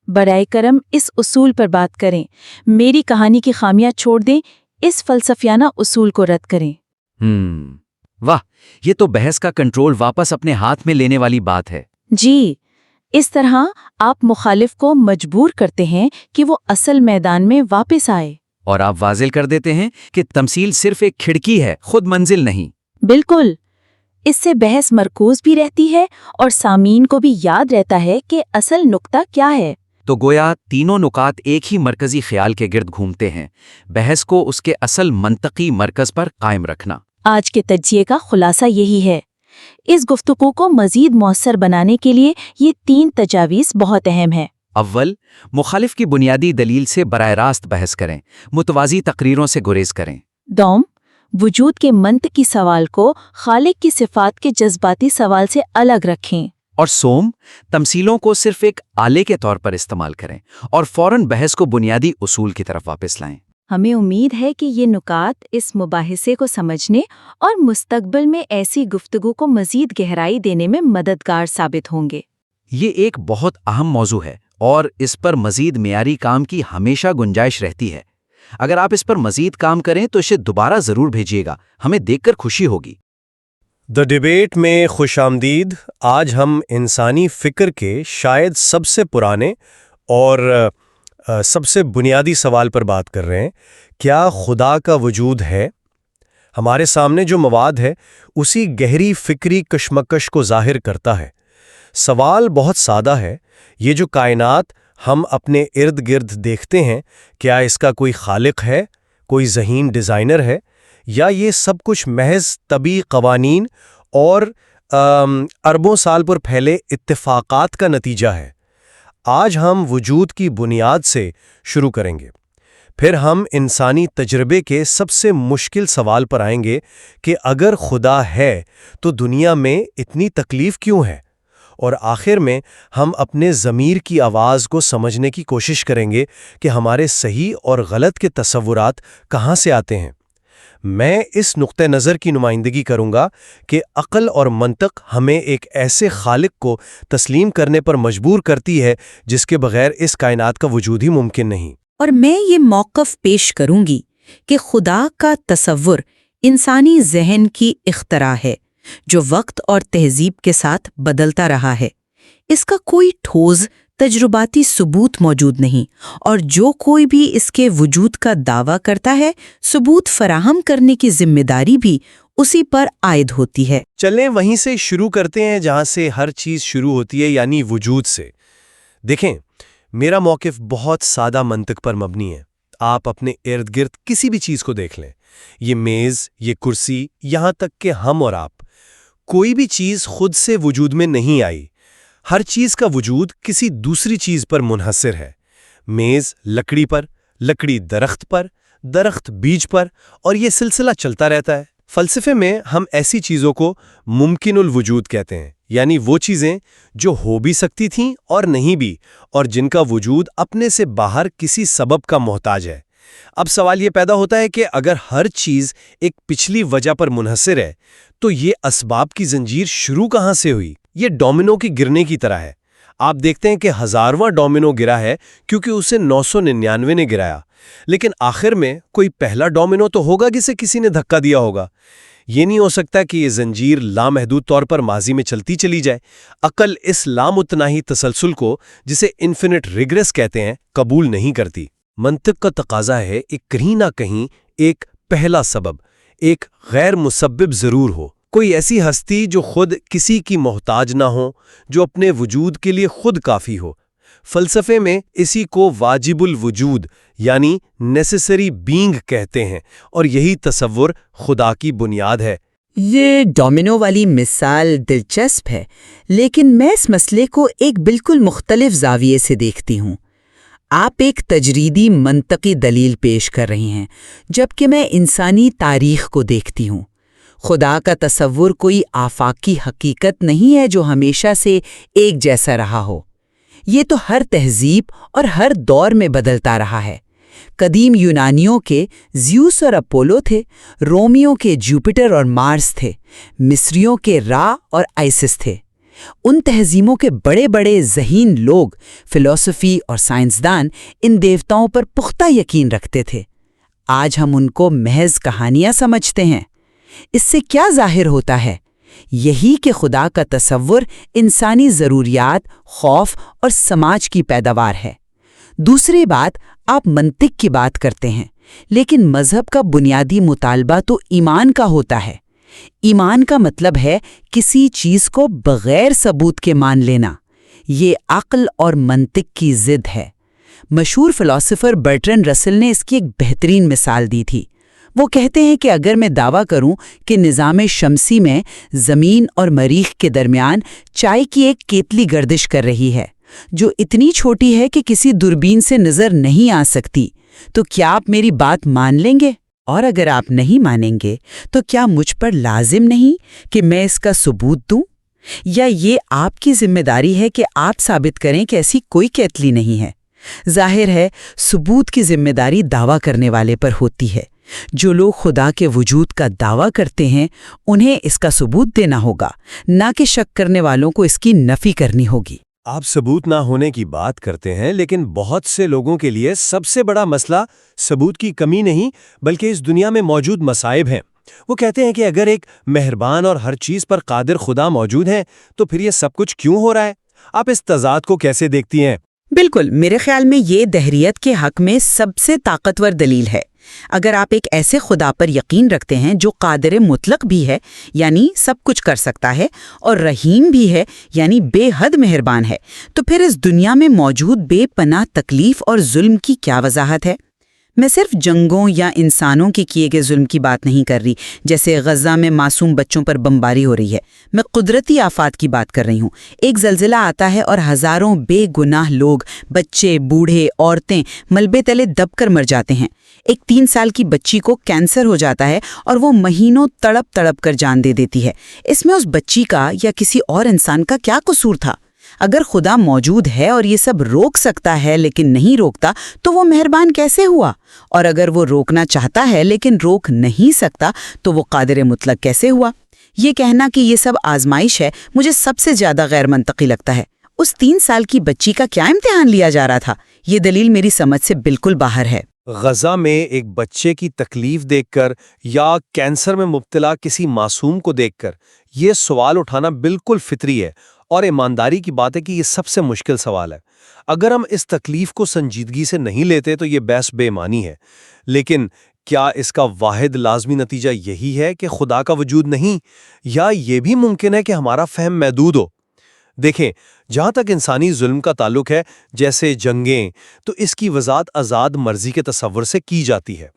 برائے کرم اس اصول پر بات کریں، میری کہانی کی خامیاں چھوڑ دیں، اس فلسفیانہ اصول کو رد کریں۔ واہ، یہ تو بحث کا کنٹرول واپس اپنے ہاتھ میں لینے والی بات ہے۔ جی، اس طرح آپ مخالف کو مجبور کرتے ہیں کہ وہ اصل میدان میں واپس آئے۔ اور آپ واضح کر دیتے ہیں کہ تمثیل صرف ایک کھڑکی ہے، خود منزل نہیں۔ بالکل، اس سے بحث مرکوز بھی رہتی ہے اور سامعین کو بھی یاد رہتا ہے کہ اصل نقطہ کیا ہے۔ تو گویا تینوں نکات ایک ہی مرکزی خیال کے گرد گھومتے ہیں، بحث کو اس کے اصل منطقی مرکز پر قائم رکھنا۔ آج کے تجزیے کا خلاصہ یہی ہے۔ اس گفتگو کو مزید مؤثر بنانے کے لیے یہ 3 تجاویز بہت اہم ہیں۔ اول، مخالف کی بنیادی دلیل سے براہ راست بحث کریں، متوازی تقریروں سے گریز کریں۔ دوم، وجود کے منطقی سوال کو خالق کی صفات کے جذباتی سوال سے الگ رکھیں۔ اور سوم، تمثیلوں کو صرف ایک آلے کے طور پر استعمال کریں اور فوراً بحث کو بنیادی اصول کی طرف واپس لائیں۔ ہمیں امید ہے کہ یہ نکات اس مباحثے کو سمجھنے اور مستقبل میں ایسی گفتگو کو مزید گہرائی دینے میں مددگار ثابت ہوں گے۔ یہ ایک بہت اہم موضوع ہے اور اس پر مزید معیاری کام کی ہمیشہ گنجائش رہتی ہے۔ اگر آپ اس پر مزید کام کریں تو اسے دوبارہ ضرور بھیجیے گا، ہمیں دیکھ کر خوشی ہوگی۔ دی ڈیبیٹ میں خوش آمدید۔ آج ہم انسانی فکر کے شاید سب سے پرانے اور سب سے بنیادی سوال پر بات کر رہے ہیں، کیا خدا کا وجود ہے؟ ہمارے سامنے جو مواد ہے اسی گہری فکری کشمکش کو ظاہر کرتا ہے۔ سوال بہت سادہ ہے، یہ جو کائنات ہم اپنے ارد گرد دیکھتے ہیں، کیا اس کا کوئی خالق ہے، کوئی ذہین ڈیزائنر ہے، یا یہ سب کچھ محض طبعی قوانین اور اربوں سال پر پھیلے اتفاقات کا نتیجہ ہے؟ آج ہم وجود کی بنیاد سے شروع کریں گے، پھر ہم انسانی تجربے کے سب سے مشکل سوال پر آئیں گے کہ اگر خدا ہے تو دنیا میں اتنی تکلیف کیوں ہے، اور آخر میں ہم اپنے ضمیر کی آواز کو سمجھنے کی کوشش کریں گے کہ ہمارے صحیح اور غلط کے تصورات کہاں سے آتے ہیں۔ میں اس نقطہ نظر کی نمائندگی کروں گا کہ عقل اور منطق ہمیں ایک ایسے خالق کو تسلیم کرنے پر مجبور کرتی ہے جس کے بغیر اس کائنات کا وجود ہی ممکن نہیں۔ اور میں یہ موقف پیش کروں گی کہ خدا کا تصور انسانی ذہن کی اختراع ہے جو وقت اور تہذیب کے ساتھ بدلتا رہا ہے۔ اس کا کوئی ٹھوس تجرباتی ثبوت موجود نہیں، اور جو کوئی بھی اس کے وجود کا دعویٰ کرتا ہے، ثبوت فراہم کرنے کی ذمہ داری بھی اسی پر عائد ہوتی ہے۔ چلیں وہیں سے شروع کرتے ہیں جہاں سے ہر چیز شروع ہوتی ہے، یعنی وجود سے۔ دیکھیں، میرا موقف بہت سادہ منطق پر مبنی ہے۔ آپ اپنے ارد گرد کسی بھی چیز کو دیکھ لیں، یہ میز، یہ کرسی، یہاں تک کہ ہم اور آپ، کوئی بھی چیز خود سے وجود میں نہیں آئی۔ ہر چیز کا وجود کسی دوسری چیز پر منحصر ہے۔ میز لکڑی پر، لکڑی درخت پر، درخت بیج پر، اور یہ سلسلہ چلتا رہتا ہے۔ فلسفے میں ہم ایسی چیزوں کو ممکن الوجود کہتے ہیں، یعنی وہ چیزیں جو ہو بھی سکتی تھیں اور نہیں بھی، اور جن کا وجود اپنے سے باہر کسی سبب کا محتاج ہے۔ اب سوال یہ پیدا ہوتا ہے کہ اگر ہر چیز ایک پچھلی وجہ پر منحصر ہے تو یہ اسباب کی زنجیر شروع کہاں سے ہوئی؟ یہ ڈومینو کی گرنے کی طرح ہے۔ آپ دیکھتے ہیں کہ 1000واں ڈومینو گرا ہے کیونکہ اسے 999 نے گرایا، لیکن آخر میں کوئی پہلا ڈومینو تو ہوگا جسے کسی نے دھکا دیا ہوگا۔ یہ نہیں ہو سکتا کہ یہ زنجیر لامحدود طور پر ماضی میں چلتی چلی جائے۔ عقل اس لامتناہی تسلسل کو، جسے انفینٹ ریگریس کہتے ہیں، قبول نہیں کرتی۔ منطق کا تقاضا ہے کہیں نہ کہیں ایک پہلا سبب، ایک غیر مسبب ضرور ہو، کوئی ایسی ہستی جو خود کسی کی محتاج نہ ہو، جو اپنے وجود کے لیے خود کافی ہو۔ فلسفے میں اسی کو واجب الوجود یعنی نیسیسری بینگ کہتے ہیں، اور یہی تصور خدا کی بنیاد ہے۔ یہ ڈومینو والی مثال دلچسپ ہے، لیکن میں اس مسئلے کو ایک بالکل مختلف زاویے سے دیکھتی ہوں۔ آپ ایک تجریدی منطقی دلیل پیش کر رہی ہیں، جبکہ میں انسانی تاریخ کو دیکھتی ہوں۔ خدا کا تصور کوئی آفاقی حقیقت نہیں ہے جو ہمیشہ سے ایک جیسا رہا ہو۔ یہ تو ہر تہذیب اور ہر دور میں بدلتا رہا ہے۔ قدیم یونانیوں کے زیوس اور اپولو تھے، رومیوں کے جوپیٹر اور مارس تھے، مصریوں کے را اور آئسس تھے۔ ان تہذیبوں کے بڑے بڑے ذہین لوگ، فلسفی اور سائنسدان ان دیوتاؤں پر پختہ یقین رکھتے تھے۔ آج ہم ان کو محض کہانیاں سمجھتے ہیں۔ اس سے کیا ظاہر ہوتا ہے؟ یہی کہ خدا کا تصور انسانی ضروریات، خوف اور سماج کی پیداوار ہے۔ دوسری بات، آپ منطق کی بات کرتے ہیں، لیکن مذہب کا بنیادی مطالبہ تو ایمان کا ہوتا ہے۔ ایمان کا مطلب ہے کسی چیز کو بغیر ثبوت کے مان لینا۔ یہ عقل اور منطق کی ضد ہے۔ مشہور فلسفر برٹرنڈ رسل نے اس کی ایک بہترین مثال دی تھی۔ وہ کہتے ہیں کہ اگر میں دعویٰ کروں کہ نظام شمسی میں زمین اور مریخ کے درمیان چائے کی ایک کیتلی گردش کر رہی ہے جو اتنی چھوٹی ہے کہ کسی دوربین سے نظر نہیں آ سکتی، تو کیا آپ میری بات مان لیں گے؟ اور اگر آپ نہیں مانیں گے تو کیا مجھ پر لازم نہیں کہ میں اس کا ثبوت دوں؟ یا یہ آپ کی ذمہ داری ہے کہ آپ ثابت کریں کہ ایسی کوئی کیتلی نہیں ہے؟ ظاہر ہے ثبوت کی ذمہ داری دعویٰ کرنے والے پر ہوتی ہے۔ جو لوگ خدا کے وجود کا دعویٰ کرتے ہیں انہیں اس کا ثبوت دینا ہوگا، نہ کہ شک کرنے والوں کو اس کی نفی کرنی ہوگی۔ آپ ثبوت نہ ہونے کی بات کرتے ہیں، لیکن بہت سے لوگوں کے لیے سب سے بڑا مسئلہ ثبوت کی کمی نہیں بلکہ اس دنیا میں موجود مصائب ہیں۔ وہ کہتے ہیں کہ اگر ایک مہربان اور ہر چیز پر قادر خدا موجود ہے تو پھر یہ سب کچھ کیوں ہو رہا ہے؟ آپ اس تضاد کو کیسے دیکھتی ہیں؟ بالکل، میرے خیال میں یہ دہریت کے حق میں سب سے طاقتور دلیل ہے۔ اگر آپ ایک ایسے خدا پر یقین رکھتے ہیں جو قادر مطلق بھی ہے، یعنی سب کچھ کر سکتا ہے، اور رحیم بھی ہے، یعنی بے حد مہربان ہے، تو پھر اس دنیا میں موجود بے پناہ تکلیف اور ظلم کی کیا وضاحت ہے؟ میں صرف جنگوں یا انسانوں کے کیے گئے ظلم کی بات نہیں کر رہی، جیسے غزہ میں معصوم بچوں پر بمباری ہو رہی ہے۔ میں قدرتی آفات کی بات کر رہی ہوں۔ ایک زلزلہ آتا ہے اور ہزاروں بے گناہ لوگ، بچے، بوڑھے، عورتیں ملبے تلے دب کر مر جاتے ہیں۔ ایک 3 سال کی بچی کو کینسر ہو جاتا ہے اور وہ مہینوں تڑپ تڑپ کر جان دے دیتی ہے۔ اس میں اس بچی کا یا کسی اور انسان کا کیا قصور تھا؟ اگر خدا موجود ہے اور یہ سب روک سکتا ہے لیکن نہیں روکتا تو وہ مہربان کیسے ہوا؟ اور اگر وہ روکنا چاہتا ہے لیکن روک نہیں سکتا تو وہ قادر مطلق کیسے ہوا؟ یہ کہنا کہ یہ سب آزمائش ہے مجھے سب سے زیادہ غیر منطقی لگتا ہے۔ اس 3 سال کی بچی کا کیا امتحان لیا جا رہا تھا؟ یہ دلیل میری سمجھ سے بالکل باہر ہے۔ غزہ میں ایک بچے کی تکلیف دیکھ کر یا کینسر میں مبتلا کسی معصوم کو دیکھ کر یہ سوال اٹھانا بالکل فطری ہے، اور ایمانداری کی بات ہے کہ یہ سب سے مشکل سوال ہے۔ اگر ہم اس تکلیف کو سنجیدگی سے نہیں لیتے تو یہ بحث بے معنی ہے۔ لیکن کیا اس کا واحد لازمی نتیجہ یہی ہے کہ خدا کا وجود نہیں، یا یہ بھی ممکن ہے کہ ہمارا فہم محدود ہو؟ دیکھیں، جہاں تک انسانی ظلم کا تعلق ہے، جیسے جنگیں، تو اس کی وضاحت آزاد مرضی کے تصور سے کی جاتی ہے۔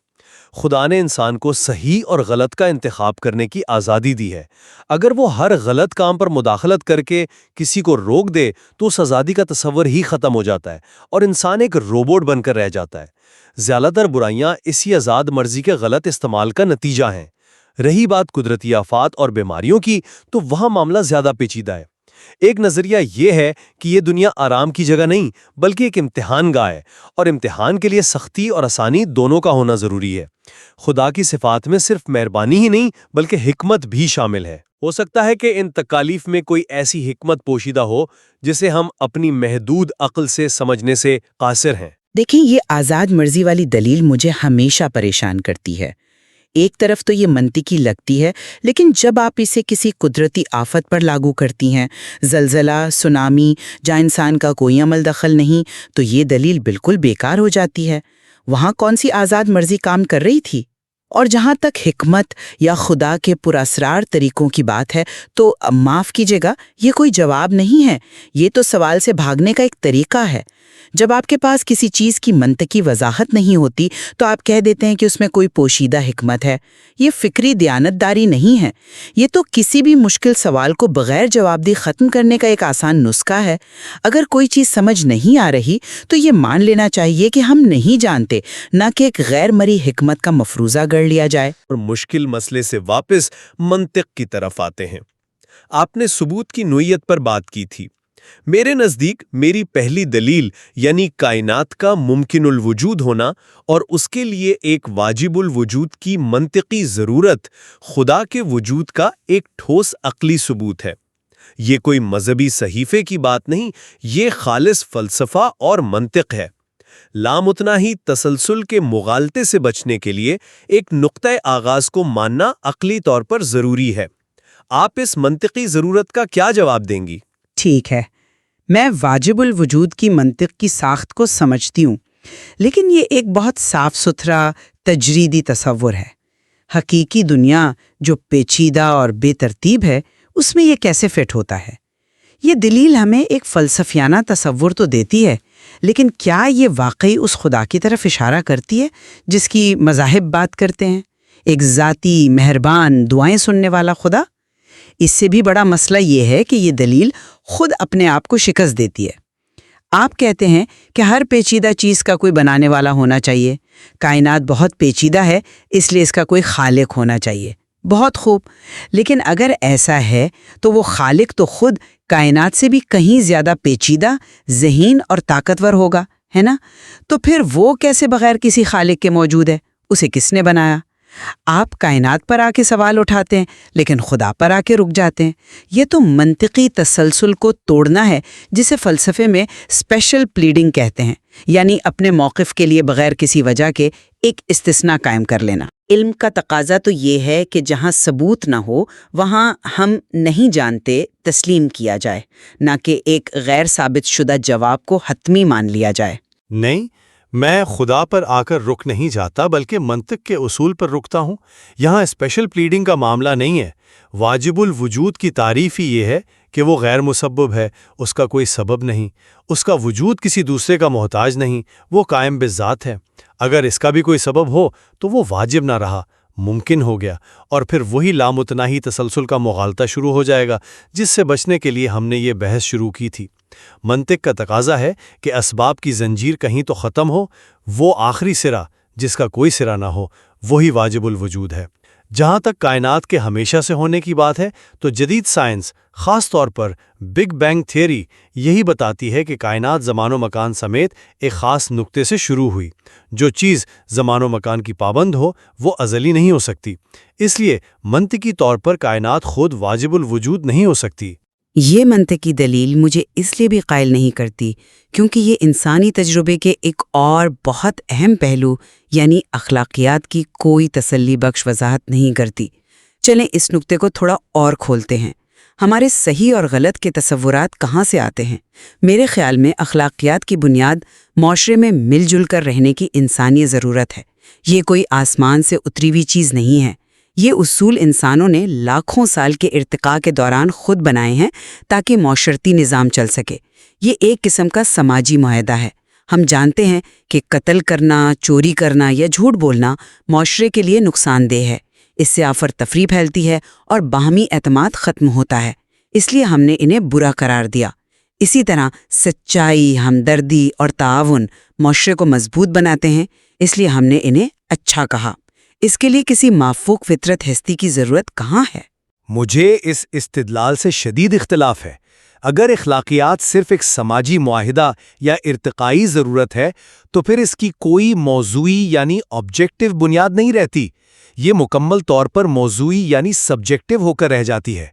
خدا نے انسان کو صحیح اور غلط کا انتخاب کرنے کی آزادی دی ہے۔ اگر وہ ہر غلط کام پر مداخلت کر کے کسی کو روک دے تو اس آزادی کا تصور ہی ختم ہو جاتا ہے اور انسان ایک روبوٹ بن کر رہ جاتا ہے۔ زیادہ تر برائیاں اسی آزاد مرضی کے غلط استعمال کا نتیجہ ہیں۔ رہی بات قدرتی آفات اور بیماریوں کی، تو وہاں معاملہ زیادہ پیچیدہ ہے۔ ایک نظریہ یہ ہے کہ یہ دنیا آرام کی جگہ نہیں بلکہ ایک امتحان گاہ ہے، اور امتحان کے لیے سختی اور آسانی دونوں کا ہونا ضروری ہے۔ خدا کی صفات میں صرف مہربانی ہی نہیں بلکہ حکمت بھی شامل ہے۔ ہو سکتا ہے کہ ان تکالیف میں کوئی ایسی حکمت پوشیدہ ہو جسے ہم اپنی محدود عقل سے سمجھنے سے قاصر ہیں۔ دیکھیں، یہ آزاد مرضی والی دلیل مجھے ہمیشہ پریشان کرتی ہے۔ ایک طرف تو یہ منطقی لگتی ہے، لیکن جب آپ اسے کسی قدرتی آفت پر لاگو کرتی ہیں، زلزلہ، سونامی، جہاں انسان کا کوئی عمل دخل نہیں، تو یہ دلیل بالکل بیکار ہو جاتی ہے۔ وہاں کون سی آزاد مرضی کام کر رہی تھی؟ اور جہاں تک حکمت یا خدا کے پراسرار طریقوں کی بات ہے تو معاف کیجیے گا، یہ کوئی جواب نہیں ہے، یہ تو سوال سے بھاگنے کا ایک طریقہ ہے۔ جب آپ کے پاس کسی چیز کی منطقی وضاحت نہیں ہوتی تو آپ کہہ دیتے ہیں کہ اس میں کوئی پوشیدہ حکمت ہے۔ یہ فکری دیانتداری نہیں ہے، یہ تو کسی بھی مشکل سوال کو بغیر جواب دی ختم کرنے کا ایک آسان نسخہ ہے۔ اگر کوئی چیز سمجھ نہیں آ رہی تو یہ مان لینا چاہیے کہ ہم نہیں جانتے، نہ کہ ایک غیر مری حکمت کا مفروضہ گڑھ لیا جائے۔ اور مشکل مسئلے سے واپس منطق کی طرف آتے ہیں۔ آپ نے ثبوت کی نوعیت پر بات کی تھی۔ میرے نزدیک میری پہلی دلیل یعنی کائنات کا ممکن الوجود ہونا اور اس کے لیے ایک واجب الوجود کی منطقی ضرورت خدا کے وجود کا ایک ٹھوس عقلی ثبوت ہے۔ یہ کوئی مذہبی صحیفے کی بات نہیں، یہ خالص فلسفہ اور منطق ہے۔ لامتناہی تسلسل کے مغالطے سے بچنے کے لیے ایک نقطۂ آغاز کو ماننا عقلی طور پر ضروری ہے۔ آپ اس منطقی ضرورت کا کیا جواب دیں گی؟ ٹھیک ہے، میں واجب الوجود کی منطق کی ساخت کو سمجھتی ہوں، لیکن یہ ایک بہت صاف ستھرا تجریدی تصور ہے۔ حقیقی دنیا جو پیچیدہ اور بے ترتیب ہے اس میں یہ کیسے فٹ ہوتا ہے؟ یہ دلیل ہمیں ایک فلسفیانہ تصور تو دیتی ہے، لیکن کیا یہ واقعی اس خدا کی طرف اشارہ کرتی ہے جس کی مذاہب بات کرتے ہیں؟ ایک ذاتی، مہربان، دعائیں سننے والا خدا؟ اس سے بھی بڑا مسئلہ یہ ہے کہ یہ دلیل خود اپنے آپ کو شکست دیتی ہے۔ آپ کہتے ہیں کہ ہر پیچیدہ چیز کا کوئی بنانے والا ہونا چاہیے، کائنات بہت پیچیدہ ہے اس لیے اس کا کوئی خالق ہونا چاہیے۔ بہت خوب، لیکن اگر ایسا ہے تو وہ خالق تو خود کائنات سے بھی کہیں زیادہ پیچیدہ، ذہین اور طاقتور ہوگا، ہے نا؟ تو پھر وہ کیسے بغیر کسی خالق کے موجود ہے؟ اسے کس نے بنایا؟ آپ کائنات پر آ کے سوال اٹھاتے ہیں لیکن خدا پر آ کے رک جاتے ہیں۔ یہ تو منطقی تسلسل کو توڑنا ہے، جسے فلسفے میں اسپیشل پلیڈنگ کہتے ہیں، یعنی اپنے موقف کے لیے بغیر کسی وجہ کے ایک استثناء قائم کر لینا۔ علم کا تقاضا تو یہ ہے کہ جہاں ثبوت نہ ہو وہاں ہم نہیں جانتے تسلیم کیا جائے، نہ کہ ایک غیر ثابت شدہ جواب کو حتمی مان لیا جائے۔ نہیں، میں خدا پر آ کر رک نہیں جاتا بلکہ منطق کے اصول پر رکتا ہوں۔ یہاں اسپیشل پلیڈنگ کا معاملہ نہیں ہے۔ واجب الوجود کی تعریف ہی یہ ہے کہ وہ غیر مسبب ہے، اس کا کوئی سبب نہیں، اس کا وجود کسی دوسرے کا محتاج نہیں، وہ قائم بذات ہے۔ اگر اس کا بھی کوئی سبب ہو تو وہ واجب نہ رہا، ممکن ہو گیا، اور پھر وہی لامتناہی تسلسل کا مغالطہ شروع ہو جائے گا جس سے بچنے کے لیے ہم نے یہ بحث شروع کی تھی۔ منطق کا تقاضا ہے کہ اسباب کی زنجیر کہیں تو ختم ہو، وہ آخری سرا جس کا کوئی سرا نہ ہو وہی واجب الوجود ہے۔ جہاں تک کائنات کے ہمیشہ سے ہونے کی بات ہے تو جدید سائنس، خاص طور پر بگ بینگ تھیوری، یہی بتاتی ہے کہ کائنات زمان و مکان سمیت ایک خاص نقطے سے شروع ہوئی۔ جو چیز زمان و مکان کی پابند ہو وہ ازلی نہیں ہو سکتی، اس لیے منطقی طور پر کائنات خود واجب الوجود نہیں ہو سکتی۔ یہ منطقی دلیل مجھے اس لیے بھی قائل نہیں کرتی کیونکہ یہ انسانی تجربے کے ایک اور بہت اہم پہلو یعنی اخلاقیات کی کوئی تسلی بخش وضاحت نہیں کرتی۔ چلیں اس نقطے کو تھوڑا اور کھولتے ہیں۔ ہمارے صحیح اور غلط کے تصورات کہاں سے آتے ہیں؟ میرے خیال میں اخلاقیات کی بنیاد معاشرے میں مل جل کر رہنے کی انسانی ضرورت ہے۔ یہ کوئی آسمان سے اتری ہوئی چیز نہیں ہے۔ یہ اصول انسانوں نے لاکھوں سال کے ارتقاء کے دوران خود بنائے ہیں تاکہ معاشرتی نظام چل سکے۔ یہ ایک قسم کا سماجی معاہدہ ہے۔ ہم جانتے ہیں کہ قتل کرنا، چوری کرنا یا جھوٹ بولنا معاشرے کے لیے نقصان دہ ہے۔ اس سے آفر تفریح پھیلتی ہے اور باہمی اعتماد ختم ہوتا ہے، اس لیے ہم نے انہیں برا قرار دیا۔ اسی طرح سچائی، ہمدردی اور تعاون معاشرے کو مضبوط بناتے ہیں، اس لیے ہم نے انہیں اچھا کہا۔ اس کے لیے کسی مافوق فطرت ہستی کی ضرورت کہاں ہے؟ مجھے اس استدلال سے شدید اختلاف ہے۔ اگر اخلاقیات صرف ایک سماجی معاہدہ یا ارتقائی ضرورت ہے تو پھر اس کی کوئی موضوعی یعنی آبجیکٹو بنیاد نہیں رہتی، یہ مکمل طور پر موضوعی یعنی سبجیکٹو ہو کر رہ جاتی ہے۔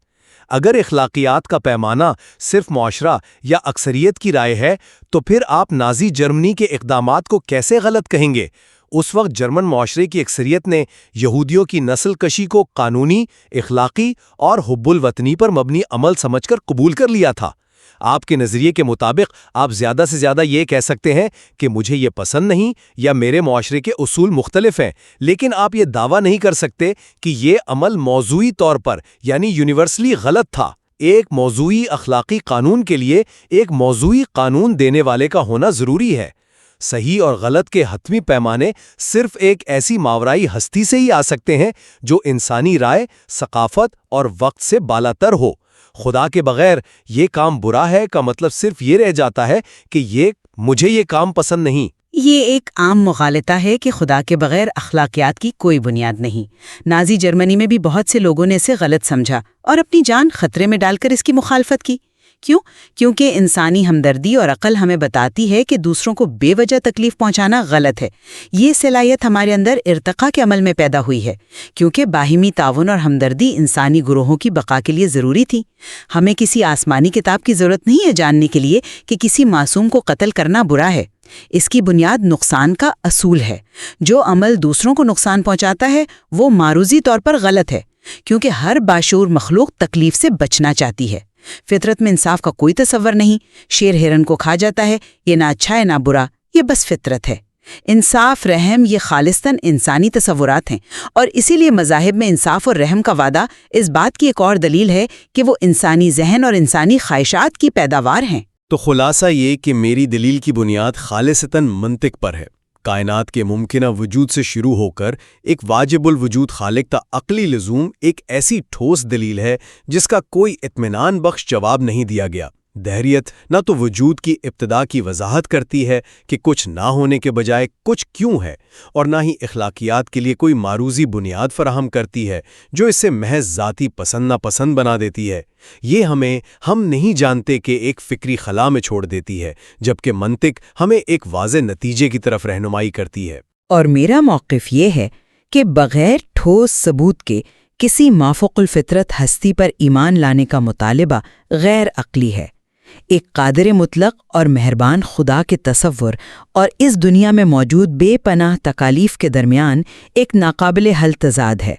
اگر اخلاقیات کا پیمانہ صرف معاشرہ یا اکثریت کی رائے ہے تو پھر آپ نازی جرمنی کے اقدامات کو کیسے غلط کہیں گے؟ اس وقت جرمن معاشرے کی اکثریت نے یہودیوں کی نسل کشی کو قانونی، اخلاقی اور حب الوطنی پر مبنی عمل سمجھ کر قبول کر لیا تھا۔ آپ کے نظریے کے مطابق آپ زیادہ سے زیادہ یہ کہہ سکتے ہیں کہ مجھے یہ پسند نہیں یا میرے معاشرے کے اصول مختلف ہیں، لیکن آپ یہ دعویٰ نہیں کر سکتے کہ یہ عمل موضوعی طور پر یعنی یونیورسلی غلط تھا۔ ایک موضوعی اخلاقی قانون کے لیے ایک موضوعی قانون دینے والے کا ہونا ضروری ہے۔ صحیح اور غلط کے حتمی پیمانے صرف ایک ایسی ماورائی ہستی سے ہی آ سکتے ہیں جو انسانی رائے، ثقافت اور وقت سے بالاتر ہو۔ خدا کے بغیر یہ کام برا ہے کا مطلب صرف یہ رہ جاتا ہے کہ مجھے یہ کام پسند نہیں۔ یہ ایک عام مغالطہ ہے کہ خدا کے بغیر اخلاقیات کی کوئی بنیاد نہیں۔ نازی جرمنی میں بھی بہت سے لوگوں نے اسے غلط سمجھا اور اپنی جان خطرے میں ڈال کر اس کی مخالفت کی۔ کیوں؟ کیونکہ انسانی ہمدردی اور عقل ہمیں بتاتی ہے کہ دوسروں کو بے وجہ تکلیف پہنچانا غلط ہے۔ یہ صلاحیت ہمارے اندر ارتقاء کے عمل میں پیدا ہوئی ہے، کیونکہ باہمی تعاون اور ہمدردی انسانی گروہوں کی بقا کے لیے ضروری تھی۔ ہمیں کسی آسمانی کتاب کی ضرورت نہیں ہے جاننے کے لیے کہ کسی معصوم کو قتل کرنا برا ہے۔ اس کی بنیاد نقصان کا اصول ہے۔ جو عمل دوسروں کو نقصان پہنچاتا ہے وہ معروضی طور پر غلط ہے، کیونکہ ہر باشعور مخلوق تکلیف سے بچنا چاہتی ہے۔ فطرت میں انصاف کا کوئی تصور نہیں۔ شیر ہرن کو کھا جاتا ہے، یہ نہ اچھا ہے نہ برا، یہ بس فطرت ہے۔ انصاف، رحم یہ خالصتاً انسانی تصورات ہیں، اور اسی لیے مذاہب میں انصاف اور رحم کا وعدہ اس بات کی ایک اور دلیل ہے کہ وہ انسانی ذہن اور انسانی خواہشات کی پیداوار ہیں۔ تو خلاصہ یہ کہ میری دلیل کی بنیاد خالصتاً منطق پر ہے۔ کائنات کے ممکنہ وجود سے شروع ہو کر ایک واجب الوجود خالق تا عقلی لزوم ایک ایسی ٹھوس دلیل ہے جس کا کوئی اطمینان بخش جواب نہیں دیا گیا۔ دہریت نہ تو وجود کی ابتدا کی وضاحت کرتی ہے کہ کچھ نہ ہونے کے بجائے کچھ کیوں ہے، اور نہ ہی اخلاقیات کے لیے کوئی معروضی بنیاد فراہم کرتی ہے جو اسے محض ذاتی پسند ناپسند بنا دیتی ہے۔ یہ ہم نہیں جانتے کہ ایک فکری خلا میں چھوڑ دیتی ہے، جبکہ منطق ہمیں ایک واضح نتیجے کی طرف رہنمائی کرتی ہے۔ اور میرا موقف یہ ہے کہ بغیر ٹھوس ثبوت کے کسی مافوق الفطرت ہستی پر ایمان لانے کا مطالبہ غیر عقلی ہے۔ ایک قادر مطلق اور مہربان خدا کے تصور اور اس دنیا میں موجود بے پناہ تکالیف کے درمیان ایک ناقابل حل تضاد ہے۔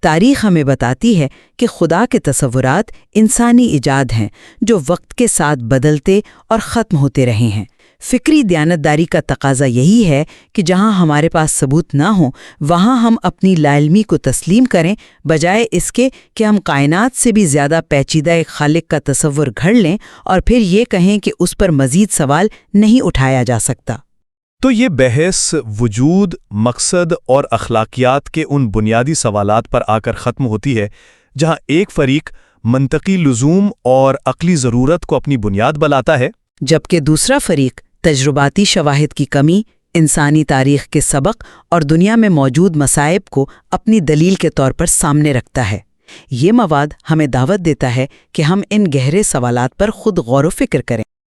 تاریخ ہمیں بتاتی ہے کہ خدا کے تصورات انسانی ایجاد ہیں جو وقت کے ساتھ بدلتے اور ختم ہوتے رہے ہیں۔ فکری دیانتداری کا تقاضا یہی ہے کہ جہاں ہمارے پاس ثبوت نہ ہو وہاں ہم اپنی لا علمی کو تسلیم کریں، بجائے اس کے کہ ہم کائنات سے بھی زیادہ پیچیدہ ایک خالق کا تصور گھڑ لیں اور پھر یہ کہیں کہ اس پر مزید سوال نہیں اٹھایا جا سکتا۔ تو یہ بحث وجود، مقصد اور اخلاقیات کے ان بنیادی سوالات پر آ کر ختم ہوتی ہے جہاں ایک فریق منطقی لزوم اور عقلی ضرورت کو اپنی بنیاد بلاتا ہے، جبکہ دوسرا فریق تجرباتی شواہد کی کمی، انسانی تاریخ کے سبق اور دنیا میں موجود مصائب کو اپنی دلیل کے طور پر سامنے رکھتا ہے۔ یہ مواد ہمیں دعوت دیتا ہے کہ ہم ان گہرے سوالات پر خود غور و فکر کریں۔